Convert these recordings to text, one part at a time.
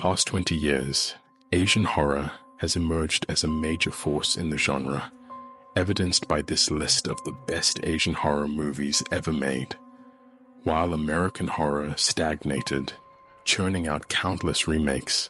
past 20 years, Asian horror has emerged as a major force in the genre, evidenced by this list of the best Asian horror movies ever made. While American horror stagnated, churning out countless remakes,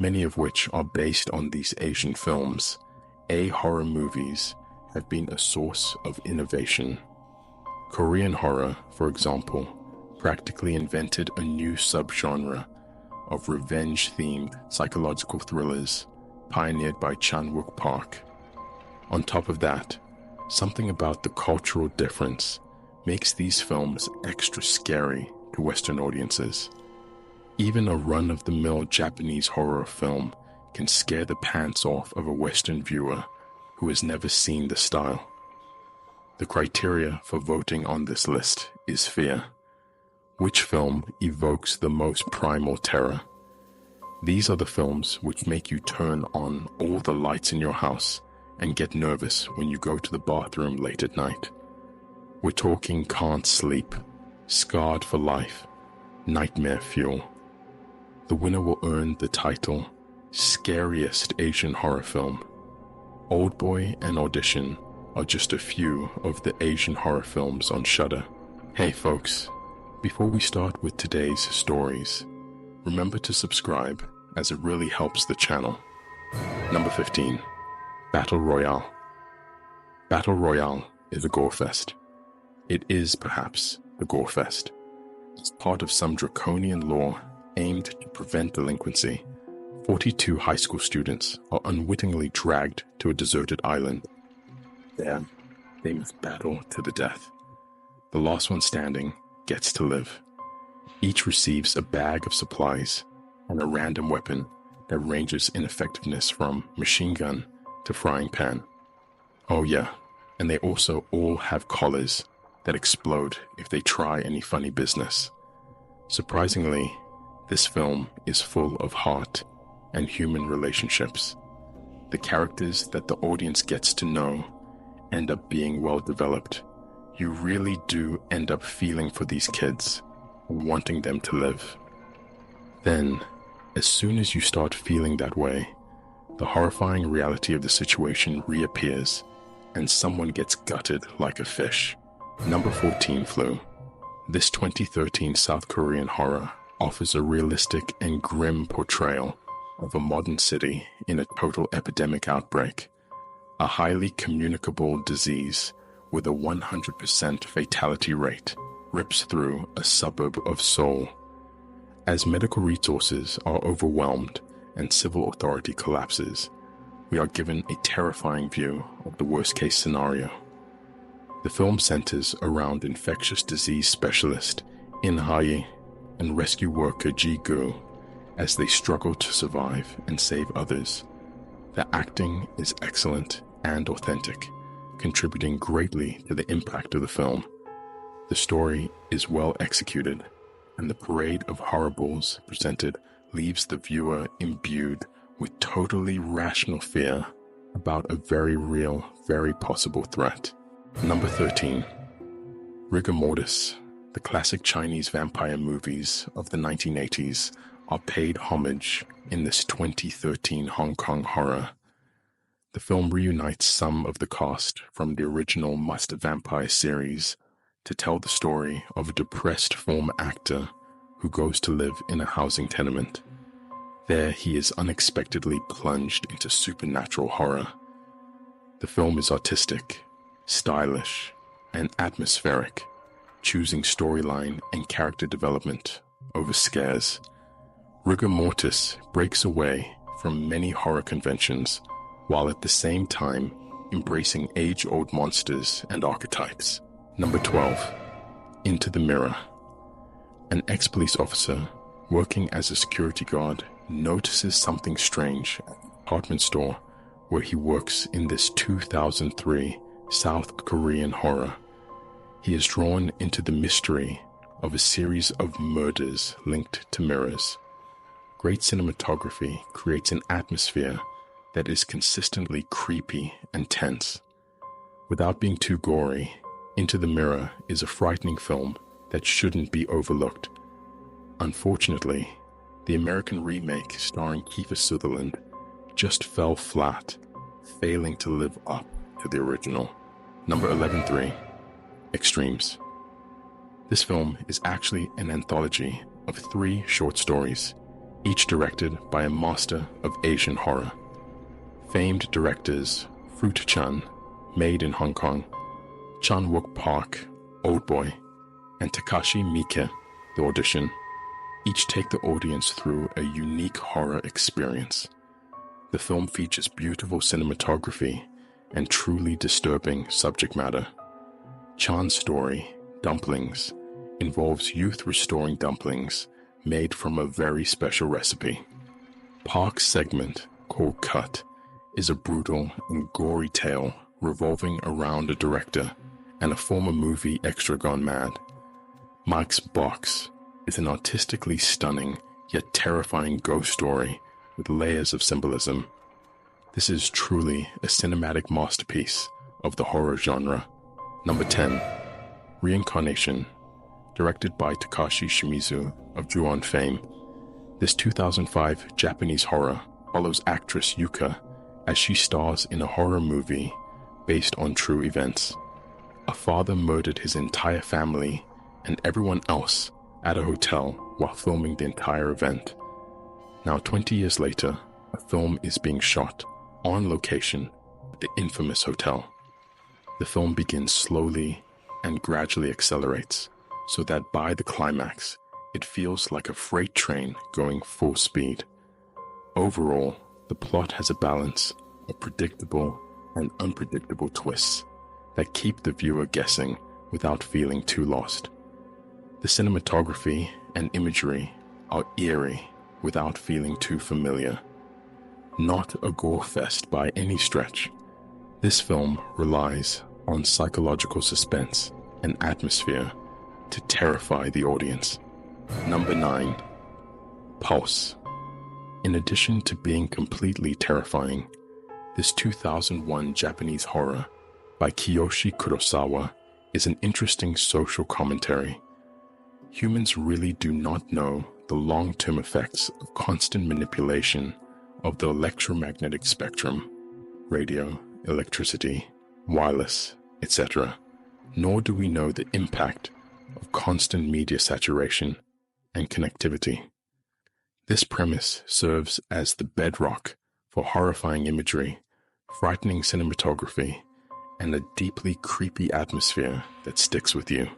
many of which are based on these Asian films, horror movies have been a source of innovation. Korean horror, for example, practically invented a new subgenre of revenge-themed psychological thrillers pioneered by Chan-wook Park. On top of that, something about the cultural difference makes these films extra scary to Western audiences. Even a run-of-the-mill Japanese horror film can scare the pants off of a Western viewer who has never seen the style. The criteria for voting on this list is fear. Which film evokes the most primal terror? These are the films which make you turn on all the lights in your house and get nervous when you go to the bathroom late at night. We're talking Can't Sleep, Scarred for Life, Nightmare Fuel. The winner will earn the title Scariest Asian Horror Film. Oldboy and Audition are just a few of the Asian horror films on Shudder. Hey folks, before we start with today's stories, remember to subscribe as it really helps the channel. Number 15. Battle Royale. Battle Royale is a gore fest. It is perhaps the gore fest. As part of some draconian law aimed to prevent delinquency, 42 high school students are unwittingly dragged to a deserted island. There, they must battle to the death. The last one standing gets to live. Each receives a bag of supplies and a random weapon that ranges in effectiveness from machine gun to frying pan. Oh yeah, and they also all have collars that explode if they try any funny business. Surprisingly, this film is full of heart and human relationships. The characters that the audience gets to know end up being well developed. You really do end up feeling for these kids and wanting them to live. Then, as soon as you start feeling that way, the horrifying reality of the situation reappears and someone gets gutted like a fish. Number 14, Flu. This 2013 South Korean horror offers a realistic and grim portrayal of a modern city in a total epidemic outbreak. A highly communicable disease with a 100% fatality rate rips through a suburb of Seoul. As medical resources are overwhelmed and civil authority collapses, we are given a terrifying view of the worst-case scenario. The film centers around infectious disease specialist In Hae and rescue worker Ji Gu as they struggle to survive and save others. The acting is excellent and authentic, contributing greatly to the impact of the film. The story is well executed, and the parade of horribles presented leaves the viewer imbued with totally rational fear about a very real, very possible threat. Number 13. Rigor Mortis. The classic Chinese vampire movies of the 1980s are paid homage in this 2013 Hong Kong horror. The film reunites some of the cast from the original Master Vampire series to tell the story of a depressed former actor who goes to live in a housing tenement. There he is unexpectedly plunged into supernatural horror. The film is artistic, stylish, and atmospheric, choosing storyline and character development over scares. Rigor Mortis breaks away from many horror conventions while at the same time embracing age-old monsters and archetypes. Number 12. Into the Mirror. An ex-police officer working as a security guard notices something strange at the department store where he works in this 2003 South Korean horror. He is drawn into the mystery of a series of murders linked to mirrors. Great cinematography creates an atmosphere that is consistently creepy and tense. Without being too gory, Into the Mirror is a frightening film that shouldn't be overlooked. Unfortunately, The American remake starring Kiefer Sutherland just fell flat, failing to live up to the original. Number 11-3, Extremes. This film is actually an anthology of 3 short stories, each directed by a master of Asian horror. Famed directors Fruit Chan, Made in Hong Kong, Chan Wook Park, Old Boy, and Takashi Miike, The Audition, each take the audience through a unique horror experience. The film features beautiful cinematography and truly disturbing subject matter. Chan's story, Dumplings, involves youth restoring dumplings made from a very special recipe. Park's segment, called Cut, is a brutal and gory tale revolving around a director and a former movie extra gone mad. Mike's Box is an artistically stunning yet terrifying ghost story with layers of symbolism. This is truly a cinematic masterpiece of the horror genre. Number 10, Reincarnation, directed by Takashi Shimizu of Ju-On fame. This 2005 Japanese horror follows actress Yuka as she stars in a horror movie based on true events. A father murdered his entire family and everyone else at a hotel while filming the entire event. Now 20 years later, a film is being shot on location at the infamous hotel. The film begins slowly and gradually accelerates, so that by the climax, it feels like a freight train going full speed. Overall, the plot has a balance of predictable and unpredictable twists that keep the viewer guessing without feeling too lost. The cinematography and imagery are eerie without feeling too familiar. Not a gore fest by any stretch, this film relies on psychological suspense and atmosphere to terrify the audience. Number 9, Pulse. In addition to being completely terrifying, this 2001 Japanese horror by Kiyoshi Kurosawa is an interesting social commentary. Humans really do not know the long-term effects of constant manipulation of the electromagnetic spectrum, radio, electricity, wireless, etc., nor do we know the impact of constant media saturation and connectivity. This premise serves as the bedrock for horrifying imagery, frightening cinematography, and a deeply creepy atmosphere that sticks with you.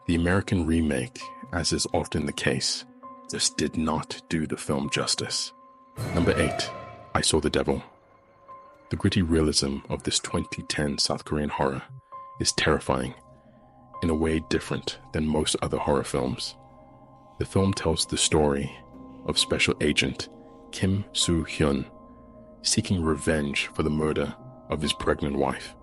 The American remake, as is often the case, just did not do the film justice. Number 8, I Saw the Devil. The gritty realism of this 2010 South Korean horror is terrifying, in a way different than most other horror films. The film tells the story of Special Agent Kim Soo-hyun seeking revenge for the murder of his pregnant wife.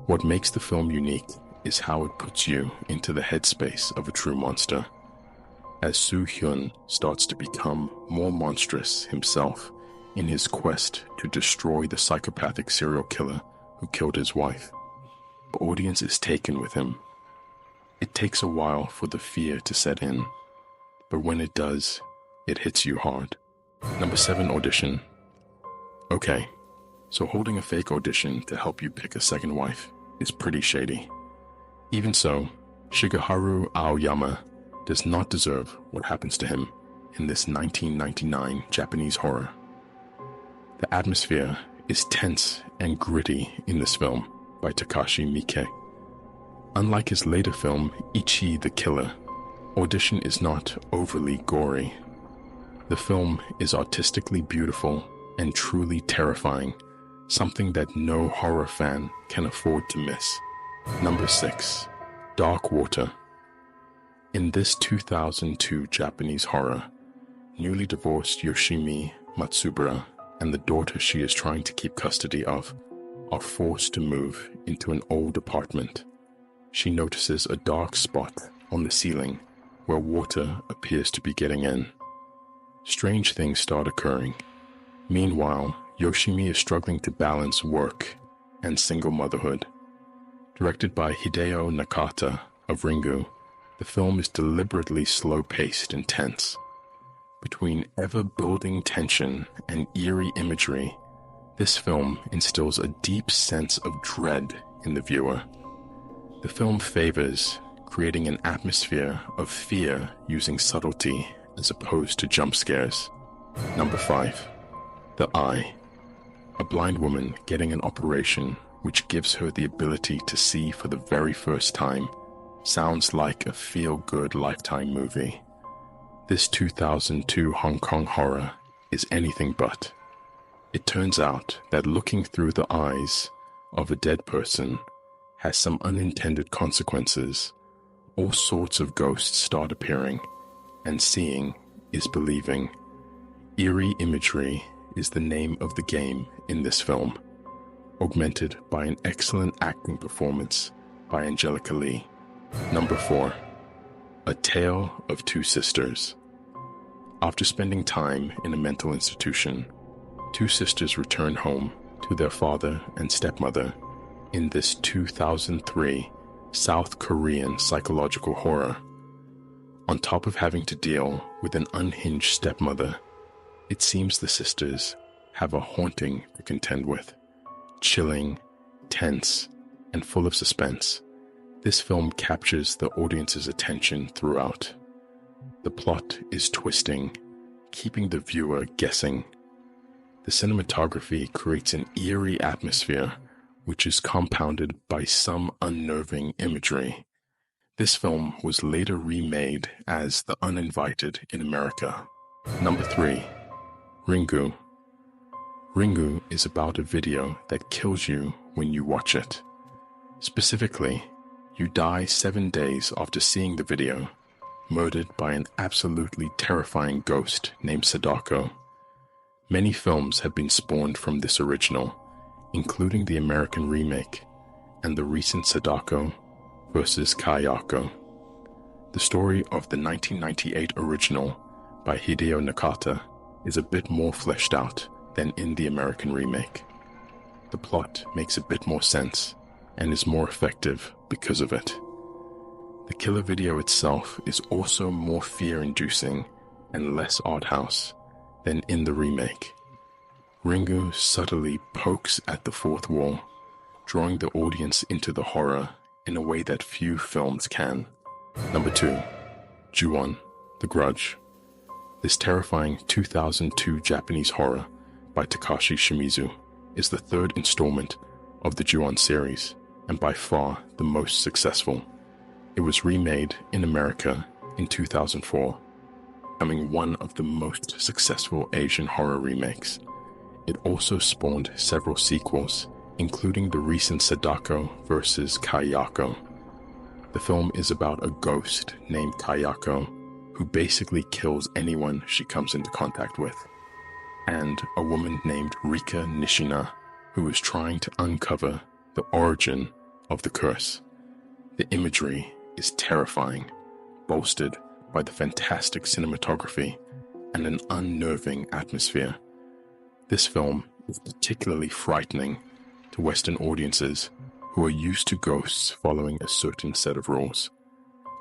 What makes the film unique is how it puts you into the headspace of a true monster. As Soo-hyun starts to become more monstrous himself in his quest to destroy the psychopathic serial killer who killed his wife, the audience is taken with him. It takes a while for the fear to set in, but when it does, it hits you hard. Number 7, Audition. Okay, so holding a fake audition to help you pick a second wife is pretty shady. Even so, Shigeharu Aoyama does not deserve what happens to him in this 1999 Japanese horror. The atmosphere is tense and gritty in this film by Takashi Miike. Unlike his later film, Ichi the Killer, Audition is not overly gory. The film is artistically beautiful and truly terrifying, something that no horror fan can afford to miss. Number 6, Dark Water. In this 2002 Japanese horror, newly divorced Yoshimi Matsubara and the daughter she is trying to keep custody of are forced to move into an old apartment. She notices a dark spot on the ceiling where water appears to be getting in. Strange things start occurring. Meanwhile, Yoshimi is struggling to balance work and single motherhood. Directed by Hideo Nakata of Ringu, the film is deliberately slow-paced and tense. Between ever-building tension and eerie imagery, this film instills a deep sense of dread in the viewer. The film favors creating an atmosphere of fear using subtlety as opposed to jump scares. Number 5. The Eye. A blind woman getting an operation which gives her the ability to see for the very first time sounds like a feel-good Lifetime movie. This 2002 Hong Kong horror is anything but. It turns out that looking through the eyes of a dead person has some unintended consequences. All sorts of ghosts start appearing, and seeing is believing. Eerie imagery is the name of the game in this film, augmented by an excellent acting performance by Angelica Lee. Number 4. A Tale of Two Sisters. After spending time in a mental institution, two sisters return home to their father and stepmother in this 2003 South Korean psychological horror. On top of having to deal with an unhinged stepmother, it seems the sisters have a haunting to contend with. Chilling, tense, and full of suspense, this film captures the audience's attention throughout. The plot is twisting, keeping the viewer guessing. The cinematography creates an eerie atmosphere, which is compounded by some unnerving imagery. This film was later remade as The Uninvited in America. Number 3. Ringu. Ringu is about a video that kills you when you watch it. Specifically, you die 7 days after seeing the video, murdered by an absolutely terrifying ghost named Sadako. Many films have been spawned from this original, including the American remake and the recent Sadako vs. Kayako. The story of the 1998 original by Hideo Nakata is a bit more fleshed out than in the American remake. The plot makes a bit more sense and is more effective because of it. The killer video itself is also more fear-inducing and less art house than in the remake. Ringu subtly pokes at the fourth wall, drawing the audience into the horror in a way that few films can. Number 2. Ju-on, The Grudge. This terrifying 2002 Japanese horror by Takashi Shimizu is the third installment of the Ju-on series, and by far the most successful. It was remade in America in 2004, becoming one of the most successful Asian horror remakes. It also spawned several sequels, including the recent Sadako vs. Kayako. The film is about a ghost named Kayako who basically kills anyone she comes into contact with, and a woman named Rika Nishina who is trying to uncover the origin of the curse. The imagery is terrifying, bolstered by the fantastic cinematography and an unnerving atmosphere. This film is particularly frightening to Western audiences who are used to ghosts following a certain set of rules.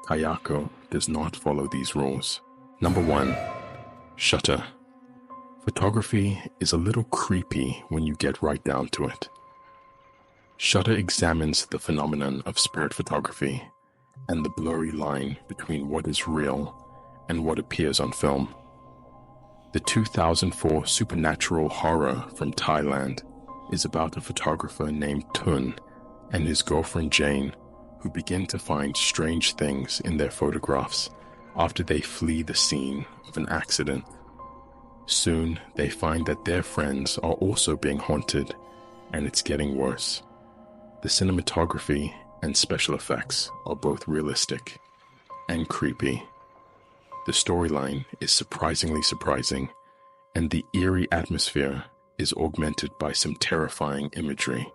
Kayako does not follow these rules. Number 1. Shutter. Photography is a little creepy when you get right down to it. Shutter examines the phenomenon of spirit photography and the blurry line between what is real and what appears on film. The 2004 supernatural horror from Thailand is about a photographer named Tun and his girlfriend Jane, who begin to find strange things in their photographs after they flee the scene of an accident. Soon, they find that their friends are also being haunted, and it's getting worse. The cinematography and special effects are both realistic and creepy. The storyline is surprisingly surprising, and the eerie atmosphere is augmented by some terrifying imagery.